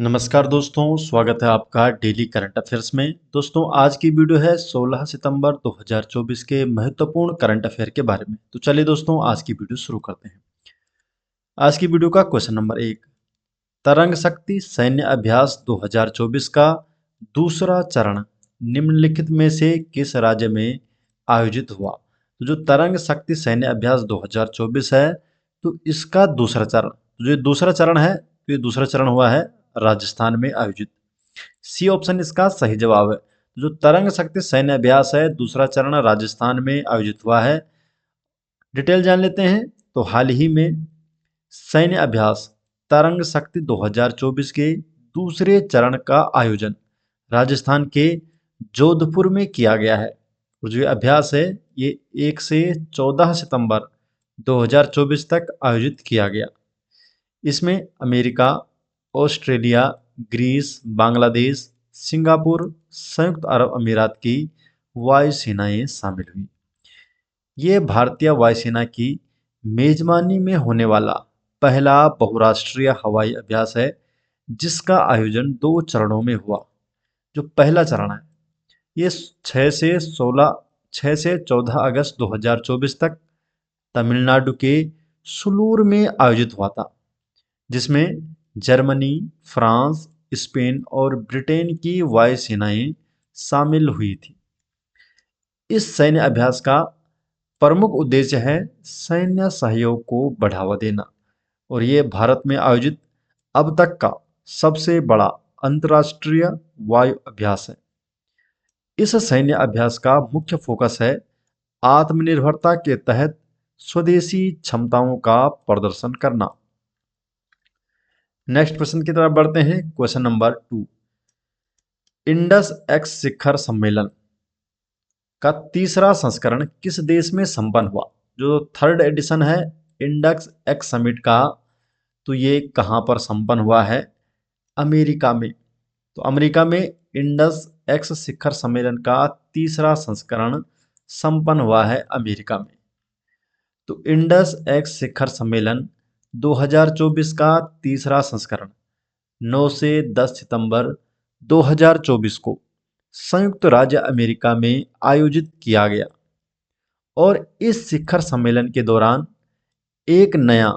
नमस्कार दोस्तों, स्वागत है आपका डेली करंट अफेयर्स में। दोस्तों, आज की वीडियो है 16 सितंबर 2024 के महत्वपूर्ण करंट अफेयर के बारे में। तो चलिए दोस्तों, आज की वीडियो शुरू करते हैं। आज की वीडियो का क्वेश्चन नंबर 1, तरंग शक्ति सैन्य अभ्यास 2024 का दूसरा चरण निम्नलिखित में से किस राज्य में आयोजित हुआ? तो जो तरंग शक्ति सैन्य अभ्यास 2024 है, तो इसका दूसरा चरण, जो दूसरा चरण है, तो ये दूसरा चरण हुआ है राजस्थान में आयोजित। सी ऑप्शन इसका सही जवाब है। जो तरंग शक्ति सैन्य अभ्यास है, दूसरा चरण राजस्थान में आयोजित हुआ है। डिटेल जान लेते हैं। तो हाल ही में सैन्य अभ्यास तरंग शक्ति 2024 के दूसरे चरण का आयोजन राजस्थान के जोधपुर में किया गया है। और जो अभ्यास है, ये 1 से 14 सितंबर 2024 तक आयोजित किया गया। इसमें America, Australia, Greece, Bangladesh, Singapore, संयुक्त अरब अमीरात की वायुसेनाएं शामिल हुई। ये भारतीय वायुसेना की मेजबानी में होने वाला पहला बहुराष्ट्रीय हवाई अभ्यास है, जिसका आयोजन 2 चरणों में हुआ। जो पहला चरण है, ये 6 से 14 अगस्त 2024 तक तमिलनाडु के सुलूर में आयोजित हुआ था, जिसमें जर्मनी, फ्रांस, स्पेन और ब्रिटेन की वायुसेनाएं शामिल हुई थी। इस सैन्य अभ्यास का प्रमुख उद्देश्य है सैन्य सहयोग को बढ़ावा देना, और ये भारत में आयोजित अब तक का सबसे बड़ा अंतर्राष्ट्रीय वायु अभ्यास है। इस सैन्य अभ्यास का मुख्य फोकस है आत्मनिर्भरता के तहत स्वदेशी क्षमताओं का प्रदर्शन करना। नेक्स्ट क्वेश्चन की तरफ बढ़ते हैं। क्वेश्चन नंबर 2, इंडस एक्स शिखर सम्मेलन का तीसरा संस्करण किस देश में संपन्न हुआ? जो थर्ड एडिशन है इंडस एक्स समिट का, तो ये कहाँ पर संपन्न हुआ है? अमेरिका में। तो अमेरिका में इंडस एक्स शिखर सम्मेलन का तीसरा संस्करण संपन्न हुआ है अमेरिका में। तो इंडस एक्स शिखर सम्मेलन 2024 का तीसरा संस्करण 9 से 10 सितंबर 2024 को संयुक्त राज्य अमेरिका में आयोजित किया गया। और इस शिखर सम्मेलन के दौरान एक नया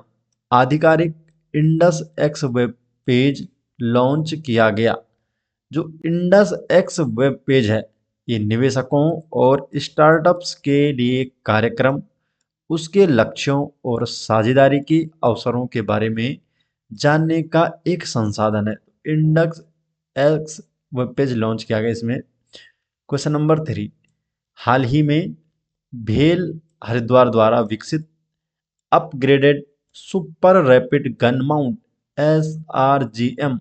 आधिकारिक Indus x web page launch किया गया। जो इंडस एक्स वेब पेज है, ये निवेशकों और स्टार्टअप्स के लिए कार्यक्रम, उसके लक्ष्यों और साझेदारी के अवसरों के बारे में जानने का एक संसाधन है। Indus x web page launch किया गया इसमें। क्वेश्चन नंबर 3, हाल ही में भेल हरिद्वार द्वारा विकसित upgraded super rapid gun mount SRGM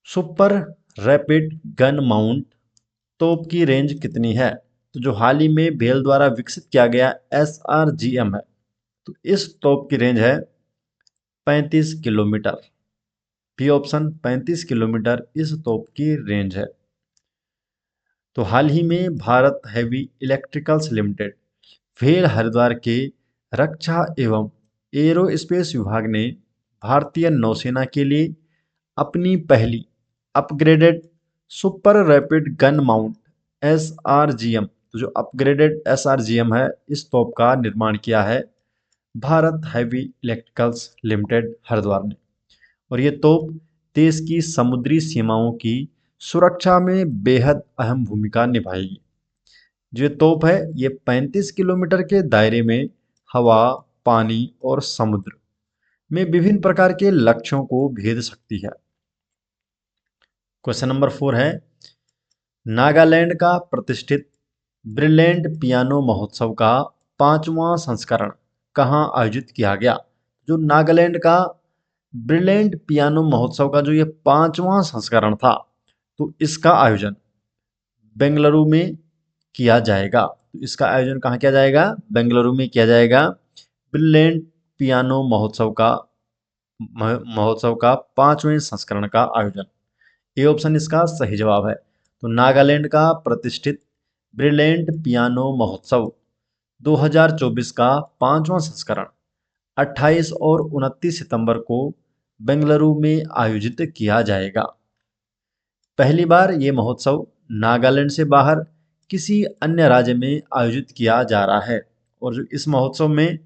super rapid gun mount तोप की रेंज कितनी है? तो जो हाल ही में भेल द्वारा विकसित किया गया SRGM है, तो इस तोप की रेंज है 35 किलोमीटर। बी ऑप्शन 35 किलोमीटर इस तोप की रेंज है। तो हाल ही में भारत हैवी इलेक्ट्रिकल्स लिमिटेड भेल हरिद्वार के रक्षा एवं एरोस्पेस विभाग ने भारतीय नौसेना के लिए अपनी पहली upgraded super rapid gun mount SRGM, तो जो अपग्रेडेड SRGM है, इस तोप का निर्माण किया है Bharat heavy electricals limited Haridwar ने। और ये तोप देश की समुद्री सीमाओं की सुरक्षा में बेहद अहम भूमिका निभाएगी। जो तोप है, ये 35 किलोमीटर के दायरे में हवा, पानी और समुद्र में विभिन्न प्रकार के लक्ष्यों को भेद सकती है। क्वेश्चन नंबर 4 है, नागालैंड का प्रतिष्ठित ब्रिलियंट पियानो महोत्सव का 5वां संस्करण कहाँ आयोजित किया गया? जो नागालैंड का ब्रिलियंट पियानो महोत्सव का जो ये 5वां संस्करण था, तो इसका आयोजन बेंगलुरु में किया जाएगा। तो इसका आयोजन कहाँ किया जाएगा? बेंगलुरु में किया जाएगा। ब्रिलियंट पियानो महोत्सव का 5वें संस्करण का आयोजन। ए ऑप्शन इसका सही जवाब है। तो नागालैंड का प्रतिष्ठित ब्रिलियंट पियानो महोत्सव 2024 का 5वां संस्करण 28 और 29 सितंबर को बेंगलुरु में आयोजित किया जाएगा। पहली बार ये महोत्सव नागालैंड से बाहर किसी अन्य राज्य में आयोजित किया जा रहा है और जो इस महोत्सव में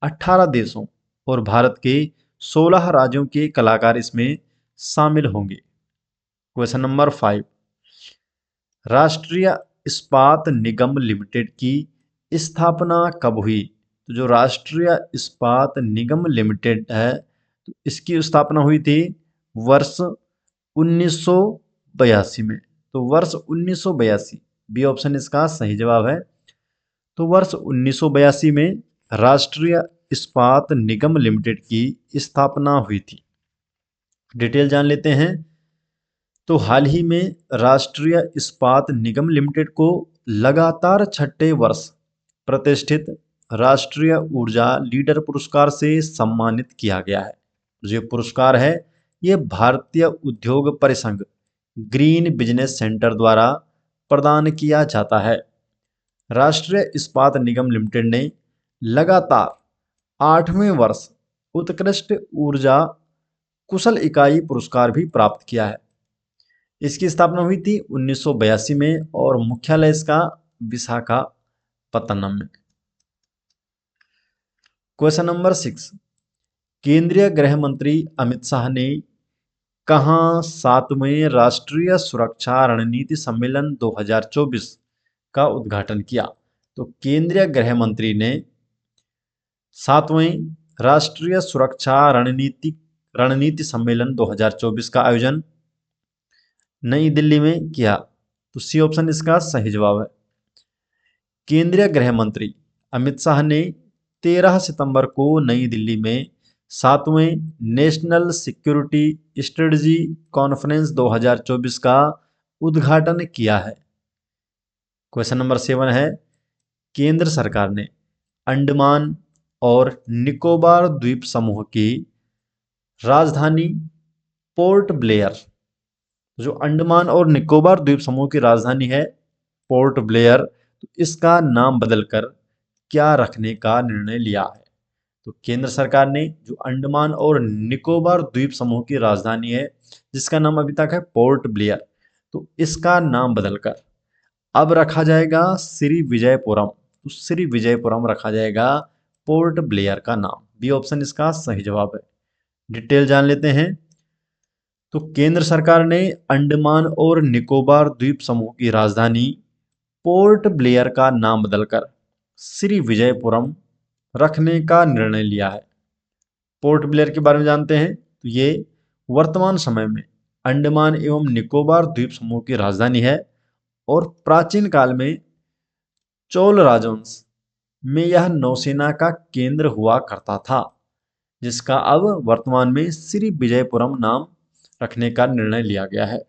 18 देशों और भारत के 16 राज्यों के कलाकार इसमें शामिल होंगे। क्वेश्चन नंबर 5, राष्ट्रीय इस्पात निगम लिमिटेड की स्थापना कब हुई? तो जो राष्ट्रीय इस्पात निगम लिमिटेड है, तो इसकी स्थापना हुई थी वर्ष 1982 में। तो वर्ष 1982, बी ऑप्शन इसका सही जवाब है। तो वर्ष 1982 में राष्ट्रीय इस्पात निगम लिमिटेड की स्थापना हुई थी। डिटेल जान लेते हैं। तो हाल ही में राष्ट्रीय इस्पात निगम लिमिटेड को लगातार छठे वर्ष प्रतिष्ठित राष्ट्रीय ऊर्जा लीडर पुरस्कार से सम्मानित किया गया है। जो पुरस्कार है ये भारतीय उद्योग परिसंघ ग्रीन बिजनेस सेंटर द्वारा प्रदान किया जाता है। राष्ट्रीय इस्पात निगम लिमिटेड ने लगातार 8वें वर्ष उत्कृष्ट ऊर्जा कुशल इकाई पुरस्कार भी प्राप्त किया है। इसकी स्थापना हुई थी 1982 में और मुख्यालय इसका विशाखापत्तनम में। क्वेश्चन नंबर 6, केंद्रीय गृह मंत्री अमित शाह ने कहां 7वें राष्ट्रीय सुरक्षा रणनीति सम्मेलन 2024 का उद्घाटन किया? तो केंद्रीय गृह मंत्री ने 7वें राष्ट्रीय सुरक्षा रणनीति सम्मेलन 2024 का आयोजन नई दिल्ली में किया। तो सी ऑप्शन इसका सही जवाब है। केंद्रीय गृह मंत्री अमित शाह ने 13 सितंबर को नई दिल्ली में 7वें नेशनल सिक्योरिटी स्ट्रेटजी कॉन्फ्रेंस 2024 का उद्घाटन किया है। क्वेश्चन नंबर 7 है, केंद्र सरकार ने अंडमान और निकोबार द्वीप समूह की राजधानी पोर्ट ब्लेयर, जो अंडमान और निकोबार द्वीप समूह की राजधानी है पोर्ट ब्लेयर, तो इसका नाम बदलकर क्या रखने का निर्णय लिया है? तो केंद्र सरकार ने जो अंडमान और निकोबार द्वीप समूह की राजधानी है जिसका नाम अभी तक है पोर्ट ब्लेयर, तो इसका नाम बदलकर अब रखा जाएगा श्री विजयपुरम। तो श्री विजयपुरम रखा जाएगा पोर्ट ब्लेयर का नाम। बी ऑप्शन इसका सही जवाब है। डिटेल जान लेते हैं। तो केंद्र सरकार ने अंडमान और निकोबार द्वीप समूह की राजधानी पोर्ट ब्लेयर का नाम बदलकर श्री विजयपुरम रखने का निर्णय लिया है। पोर्ट ब्लेयर के बारे में जानते हैं। तो ये वर्तमान समय में अंडमान एवं निकोबार द्वीप समूह की राजधानी है और प्राचीन काल में चोल राजवंश में यह नौसेना का केंद्र हुआ करता था, जिसका अब वर्तमान में श्री विजयपुरम नाम रखने का निर्णय लिया गया है।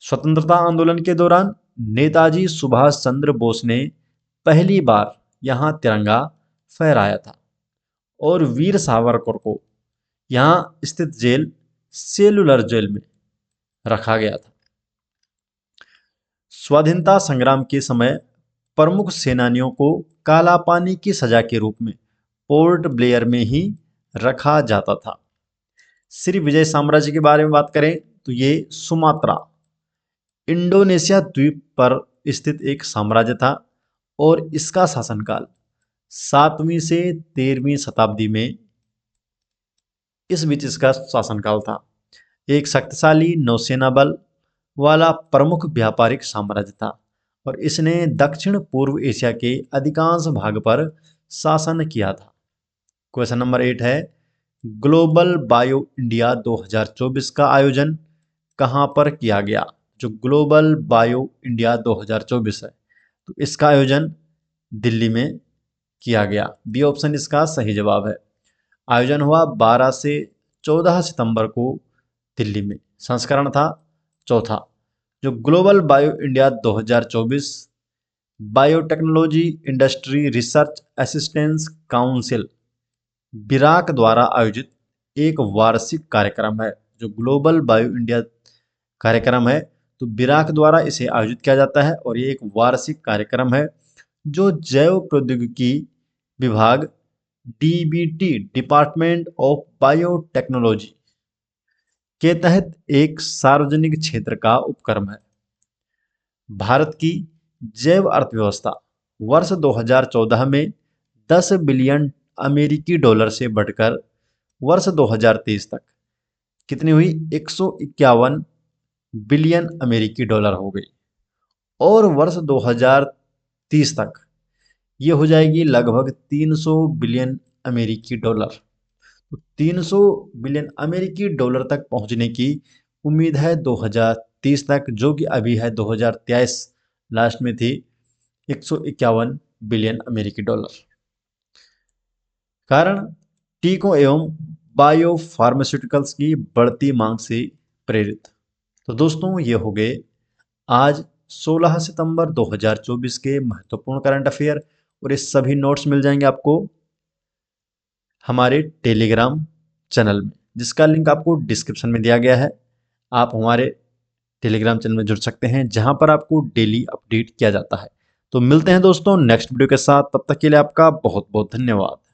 स्वतंत्रता आंदोलन के दौरान नेताजी सुभाष चंद्र बोस ने पहली बार यहां तिरंगा फहराया था और वीर सावरकर को यहां स्थित जेल सेलुलर जेल में रखा गया था। स्वाधीनता संग्राम के समय प्रमुख सेनानियों को काला पानी की सजा के रूप में पोर्ट ब्लेयर में ही रखा जाता था। श्री विजय साम्राज्य के बारे में बात करें तो ये सुमात्रा इंडोनेशिया द्वीप पर स्थित एक साम्राज्य था और इसका शासनकाल 7वीं से 13वीं शताब्दी में इस बीच इसका शासनकाल था। एक शक्तिशाली नौसेना बल वाला प्रमुख व्यापारिक साम्राज्य था और इसने दक्षिण पूर्व एशिया के अधिकांश भाग पर शासन किया था। क्वेश्चन नंबर 8 है, ग्लोबल बायो इंडिया 2024 का आयोजन कहां पर किया गया? जो ग्लोबल बायो इंडिया 2024 है तो इसका आयोजन दिल्ली में किया गया। बी ऑप्शन इसका सही जवाब है। आयोजन हुआ 12 से 14 सितंबर को दिल्ली में। संस्करण था चौथा। जो global bio India 2024 biotechnology industry research assistance council BIRAC द्वारा आयोजित एक वार्षिक कार्यक्रम है। जो ग्लोबल बायो इंडिया कार्यक्रम है तो बिराक द्वारा इसे आयोजित किया जाता है और ये एक वार्षिक कार्यक्रम है जो जैव प्रौद्योगिकी विभाग डीबीटी डिपार्टमेंट ऑफ बायोटेक्नोलॉजी के तहत एक सार्वजनिक क्षेत्र का उपक्रम है। भारत की जैव अर्थव्यवस्था वर्ष 2014 में 10 बिलियन अमेरिकी डॉलर से बढ़कर वर्ष 2023 तक कितनी हुई? 151 बिलियन अमेरिकी डॉलर हो गई। और वर्ष 2030 तक ये हो जाएगी लगभग 300 बिलियन अमेरिकी डॉलर। तो 300 बिलियन अमेरिकी डॉलर तक पहुंचने की उम्मीद है 2030 तक, जो कि अभी है 2023 लास्ट में थी 151 बिलियन अमेरिकी डॉलर। कारण टीकों एवं बायोफार्मास्यूटिकल्स की बढ़ती मांग से प्रेरित। तो दोस्तों ये हो गए आज 16 सितंबर 2024 के महत्वपूर्ण करंट अफेयर, और ये सभी नोट्स मिल जाएंगे आपको हमारे टेलीग्राम चैनल में, जिसका लिंक आपको डिस्क्रिप्शन में दिया गया है। आप हमारे टेलीग्राम चैनल में जुड़ सकते हैं, जहां पर आपको डेली अपडेट किया जाता है। तो मिलते हैं दोस्तों नेक्स्ट वीडियो के साथ, तब तक के लिए आपका बहुत बहुत धन्यवाद।